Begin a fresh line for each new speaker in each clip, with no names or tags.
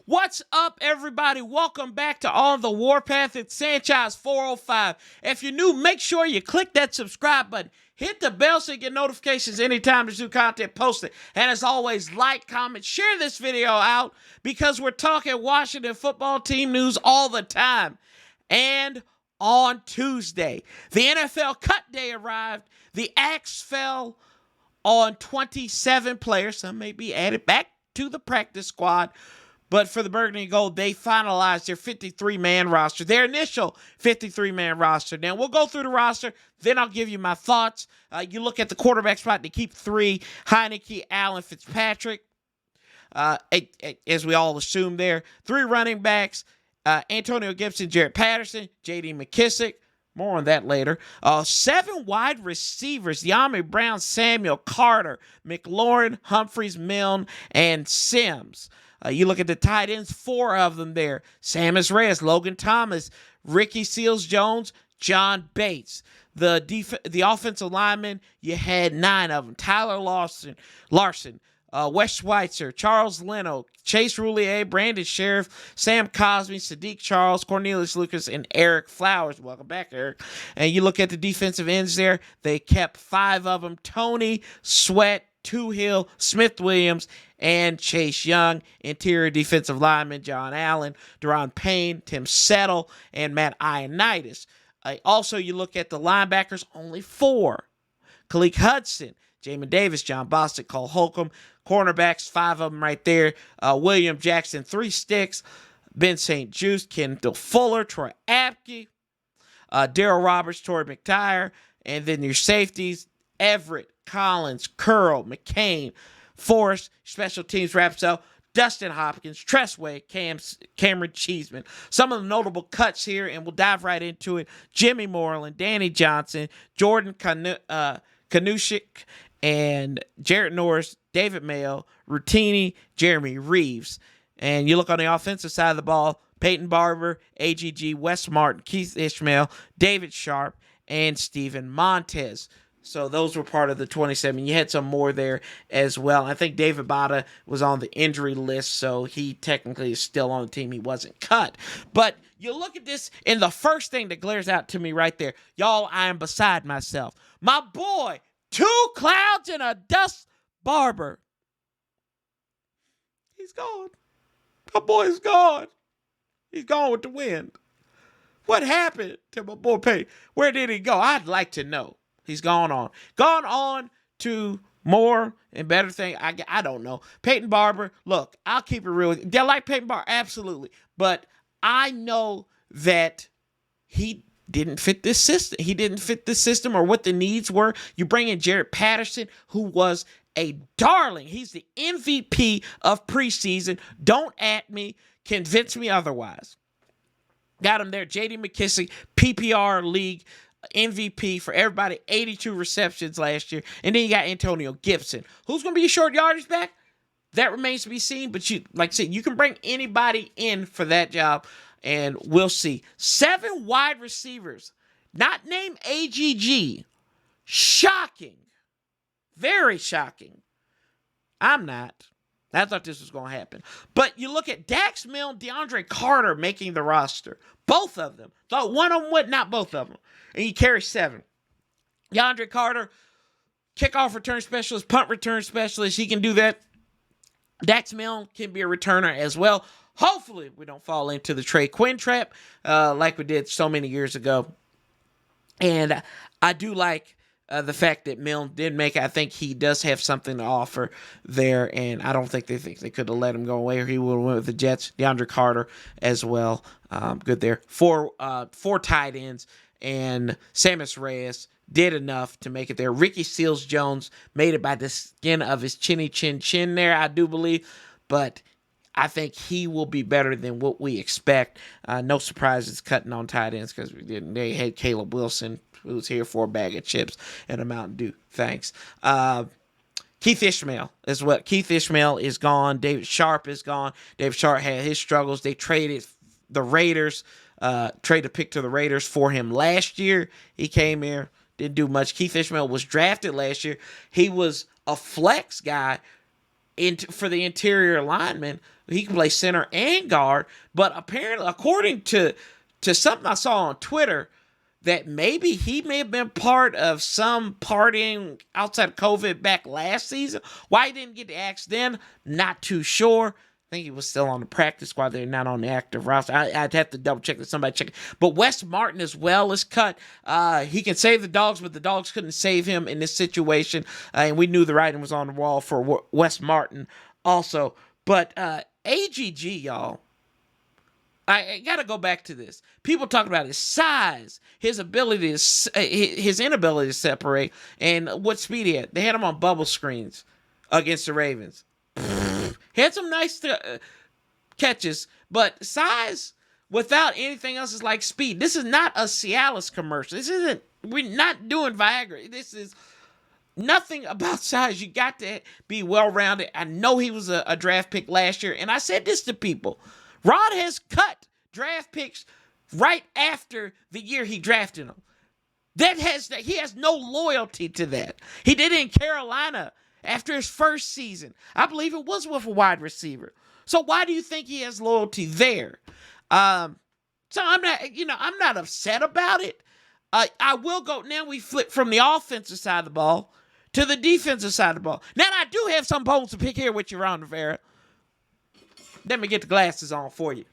What's up, everybody? Welcome back to On the Warpath. It's Sanchez 405. If you're new, make sure you click that subscribe button. Hit the bell so you get notifications anytime there's new content posted. And as always, like, comment, share this video out because we're talking Washington football team news all the time. And on Tuesday, the NFL cut day arrived. The axe fell on 27 players. Some may be added back to the practice squad. But for the Burgundy and Gold, they finalized their 53-man roster, their initial 53-man roster. Now, we'll go through the roster, then I'll give you my thoughts. You look at the quarterback spot, they keep three, Heinicke, Allen, Fitzpatrick, as we all assume there. Three running backs, Antonio Gibson, Jaret Patterson, J.D. McKissic. More on that later. 7 wide receivers, Dyami, Brown, Samuel, Carter, McLaurin, Humphries, Milne, and Sims. You look at the tight ends, 4 of them there. Sammis, Reyes, Logan Thomas, Ricky Seals-Jones, John Bates. The offensive linemen, you had 9 of them. Tyler Larsen, Wes Schweitzer, Charles Leno, Chase Roullier, Brandon Scherff, Sam Cosmi, Saahdiq Charles, Cornelius Lucas, and Ereck Flowers. Welcome back, Ereck. And you look at the defensive ends there, they kept 5 of them. Tony, Sweat, Hill, Smith Williams, and Chase Young. Interior defensive linemen, John Allen, Daron Payne, Tim Settle, and Matt Ioannidis. Also, you look at the linebackers, only 4. Khaleke Hudson, Jamin Davis, John Bostic, Cole Holcomb. Cornerbacks, 5 of them right there. William Jackson, 3 sticks. Ben St. Juste, Kendall Fuller, Troy Apke, Darryl Roberts, Torrey McTyer. And then your safeties, Everett, Collins, Curl, McCain, Forrest. Special teams wraps up Dustin Hopkins, Tressway, Cameron Cheeseman. Some of the notable cuts here, and we'll dive right into it. Jimmy Moreland, Danny Johnson, Jordan Kanushik, and Jarrett Norris, David Mayo, Routini, Jeremy Reaves. And you look on the offensive side of the ball, Peyton Barber, AGG, Wes Martin, Keith Ishmael, David Sharp, and Stephen Montez. So those were part of the 27. You had some more there as well. I think David Bada was on the injury list, so he technically is still on the team. He wasn't cut. But you look at this, and the first thing that glares out to me right there, y'all, I am beside myself. My boy, 2 clouds and a dust Barber. He's gone. My boy is gone. He's gone with the wind. What happened to my boy Peyton? Where did he go? I'd like to know. He's gone on to more and better things. I don't know. Peyton Barber, look, I'll keep it real. Do I like Peyton Barber? Absolutely. But I know that he didn't fit this system. He didn't fit the system or what the needs were. You bring in Jaret Patterson, who was a darling. He's the MVP of preseason. Don't at me. Convince me otherwise. Got him there. J.D. McKissic, PPR league MVP for everybody, 82 receptions last year. And then you got Antonio Gibson. Who's going to be your short yardage back? That remains to be seen. But you, like I said, you can bring anybody in for that job, and we'll see. 7 wide receivers, not named AGG. Shocking. Very shocking. I'm not. I thought this was going to happen. But you look at Dax Milne, DeAndre Carter making the roster. Both of them. Thought one of them would, not both of them. And you carry 7. DeAndre Carter, kickoff return specialist, punt return specialist. He can do that. Dax Milne can be a returner as well. Hopefully we don't fall into the Trey Quinn trap like we did so many years ago. And I do like the fact that Milne did make it. I think he does have something to offer there, and I don't think they could have let him go away, or he would have went with the Jets. DeAndre Carter as well. Good there. 4 tight ends, and Sammis Reyes did enough to make it there. Ricky Seals-Jones made it by the skin of his chinny chin there, I do believe, but I think he will be better than what we expect. No surprises cutting on tight ends because they had Caleb Wilson, who's here for a bag of chips and a Mountain Dew. Thanks. Keith Ishmael is what. Keith Ishmael is gone. David Sharp is gone. David Sharp had his struggles. They traded the Raiders, traded a pick to the Raiders for him last year. He came here, didn't do much. Keith Ishmael was drafted last year. He was a flex guy for the interior lineman. He can play center and guard, but apparently, according to something I saw on Twitter, that maybe he may have been part of some partying outside of COVID back last season. Why he didn't get the axe then, not too sure. I think he was still on the practice squad. They're not on the active roster. I'd have to double check that. Somebody check it. But Wes Martin as well is cut. He can save the Dogs, but the Dogs couldn't save him in this situation. And we knew the writing was on the wall for Wes Martin also. But AGG, y'all, I got to go back to this. People talk about his size, his ability to, his inability to separate, and what speed he had. They had him on bubble screens against the Ravens. He had some nice catches, but size without anything else is like speed. This is not a Cialis commercial. We're not doing Viagra. This is nothing about size. You got to be well-rounded. I know he was a draft pick last year, and I said this to people. Rod has cut draft picks right after the year he drafted them. He has no loyalty to that. He did it in Carolina after his first season. I believe it was with a wide receiver. So why do you think he has loyalty there? So I'm not upset about it. I will go, now we flip from the offensive side of the ball to the defensive side of the ball. Now I do have some bones to pick here with you, Ron Rivera. Let me get the glasses on for you.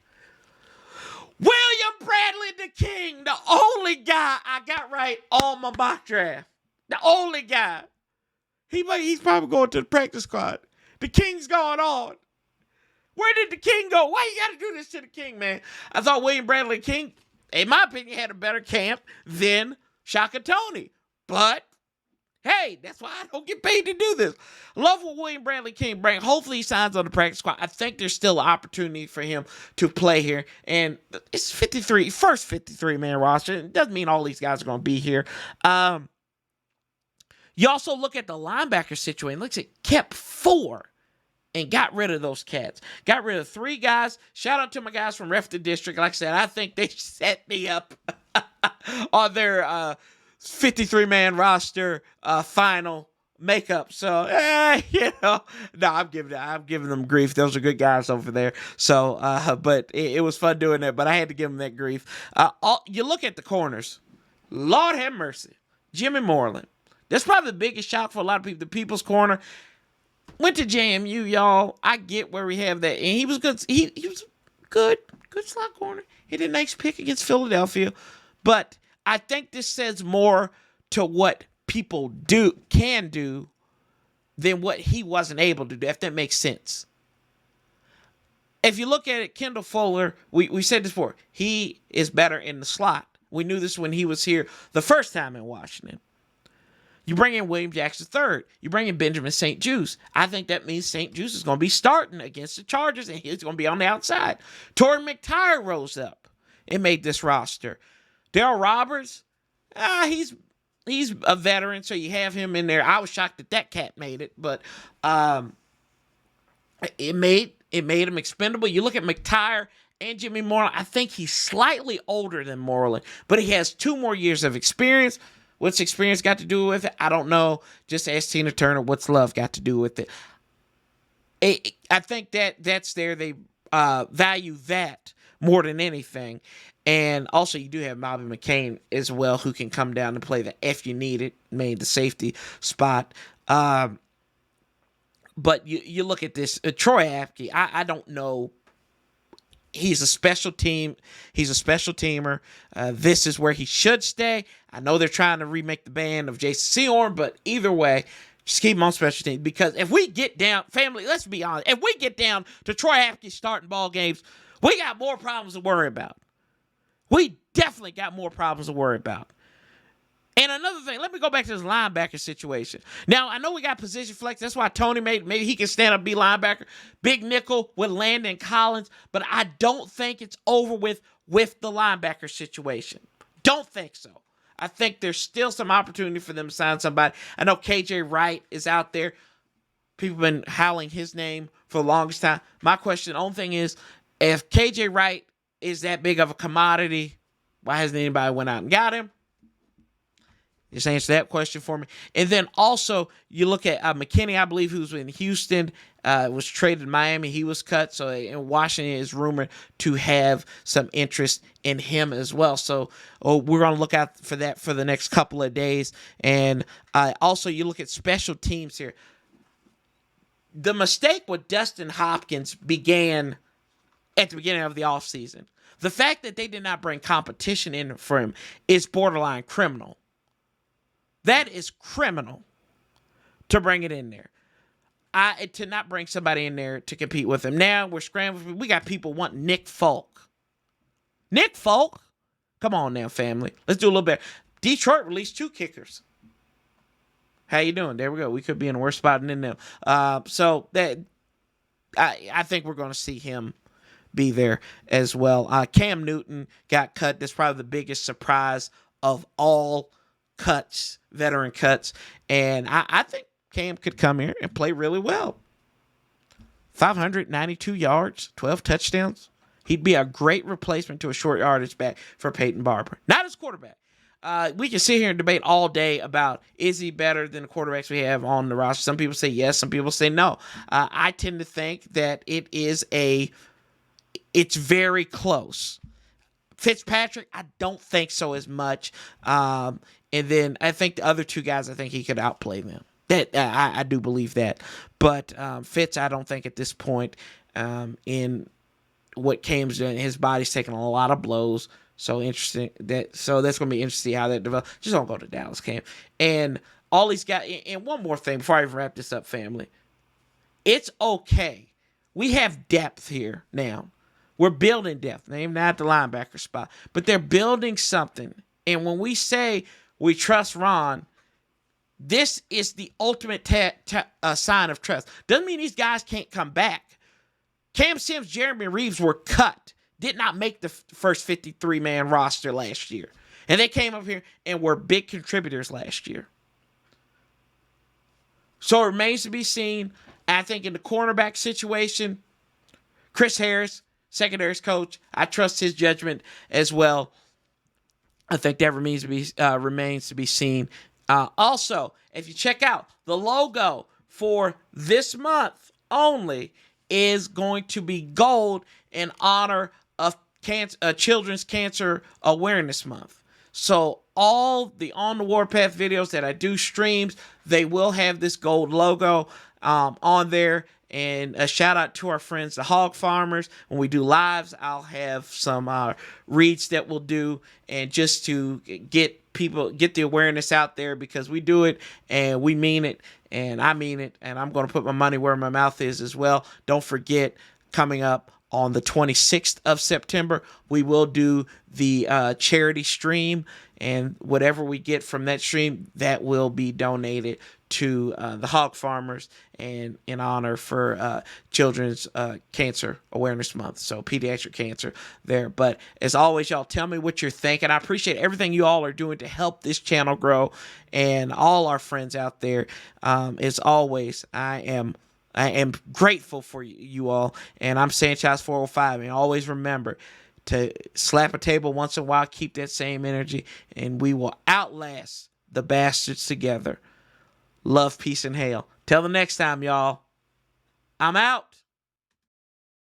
William Bradley the King, the only guy I got right on my mock draft. The only guy. He's probably going to the practice squad. The King's going on. Where did the King go? Why you got to do this to the King, man? I thought William Bradley King, in my opinion, had a better camp than Shaka Toney. But, hey, that's why I don't get paid to do this. Love what William Bradley King brings. Hopefully he signs on the practice squad. I think there's still an opportunity for him to play here. And it's first 53-man roster. It doesn't mean all these guys are going to be here. You also look at the linebacker situation. Looks at kept 4 and got rid of those cats. Got rid of 3 guys. Shout out to my guys from Ref the District. Like I said, I think they set me up on their 53-man roster final makeup. So, no, I'm giving them grief. Those are good guys over there. So, but it was fun doing that. But I had to give them that grief. You look at the corners. Lord have mercy. Jimmy Moreland. That's probably the biggest shock for a lot of people. The People's Corner went to JMU, y'all. I get where we have that. And he was good. He was good slot corner. He did a nice pick against Philadelphia. But I think this says more to what people can do than what he wasn't able to do, if that makes sense. If you look at it, Kendall Fuller, we said this before, he is better in the slot. We knew this when he was here the first time in Washington. You bring in William Jackson III. You bring in Benjamin St. Juice. I think that means St. Juice is going to be starting against the Chargers, and he's going to be on the outside. Torrey McTyer rose up and made this roster. Darryl Roberts, he's a veteran, so you have him in there. I was shocked that cat made it, but it made him expendable. You look at McTyer and Jimmy Moreland. I think he's slightly older than Moreland, but he has 2 more years of experience. What's experience got to do with it? I don't know. Just ask Tina Turner what's love got to do with it. I think that's there. They value that more than anything. And also you do have Bobby McCain as well, who can come down and play the if you need it, made the safety spot. But you look at this, Troy Apke, I don't know. He's a special team. He's a special teamer. This is where he should stay. I know they're trying to remake the band of Jason Seahorn, but either way, just keep him on special teams. Because if we get down, family, let's be honest, if we get down to Troy Apke starting ball games, we got more problems to worry about. We definitely got more problems to worry about. And another thing, let me go back to this linebacker situation. Now, I know we got position flex. That's why Tony maybe he can stand up, be linebacker. Big nickel with Landon Collins. But I don't think it's over with the linebacker situation. Don't think so. I think there's still some opportunity for them to sign somebody. I know KJ Wright is out there. People have been howling his name for the longest time. My question, the only thing is, if KJ Wright is that big of a commodity, why hasn't anybody went out and got him? Just answer that question for me. And then also, you look at McKinney, I believe, who's in Houston, was traded to Miami. He was cut. So in Washington is rumored to have some interest in him as well. So we're going to look out for that for the next couple of days. And also, you look at special teams here. The mistake with Dustin Hopkins began at the beginning of the offseason. The fact that they did not bring competition in for him is borderline criminal. That is criminal to bring it in there. To not bring somebody in there to compete with him. Now we're scrambling. We got people wanting Nick Folk. Nick Folk? Come on now, family. Let's do a little bit. Detroit released 2 kickers. How you doing? There we go. We could be in a worse spot than them. So that I think we're going to see him be there as well. Cam Newton got cut. That's probably the biggest surprise of all cuts, veteran cuts. And I think Cam could come here and play really well. 592 yards, 12 touchdowns. He'd be a great replacement to a short yardage back for Peyton Barber. Not as quarterback. We can sit here and debate all day about is he better than the quarterbacks we have on the roster. Some people say yes, some people say no. I tend to think that it's very close. Fitzpatrick, I don't think so as much. And then I think the other 2 guys, I think he could outplay them. That I do believe that. But Fitz, I don't think at this point in what Cam's doing, his body's taking a lot of blows. So interesting. So that's going to be interesting to see how that develops. Just don't go to Dallas, Cam. And all these guys. And one more thing before I even wrap this up, family. It's okay. We have depth here now. We're building depth. Maybe not at the linebacker spot, but they're building something. And when we say we trust Ron, this is the ultimate sign of trust. Doesn't mean these guys can't come back. Cam Sims, Jeremy Reaves were cut. Did not make the first 53-man roster last year. And they came up here and were big contributors last year. So it remains to be seen. I think in the cornerback situation, Chris Harris, secondary's coach, I trust his judgment as well. I think that remains to be seen. Also, if you check out the logo for this month only is going to be gold in honor of Children's Cancer Awareness Month. So all the On the Warpath videos that I do streams, they will have this gold logo on there. And a shout out to our friends, the hog farmers. When we do lives, I'll have some reads that we'll do, and just to get the awareness out there, because we do it and we mean it, and I mean it, and I'm going to put my money where my mouth is as well. Don't forget, coming up on the 26th of September, we will do the charity stream, and whatever we get from that stream, that will be donated to the hog farmers and in honor for Children's Cancer Awareness Month. So pediatric cancer there. But as always, y'all, tell me what you're thinking. I appreciate everything you all are doing to help this channel grow, and all our friends out there. As always, I am grateful for you all, and I'm Sanchez 405. And always remember to slap a table once in a while, keep that same energy, and we will outlast the bastards together. Love, peace, and hail. Till the next time, y'all. I'm out.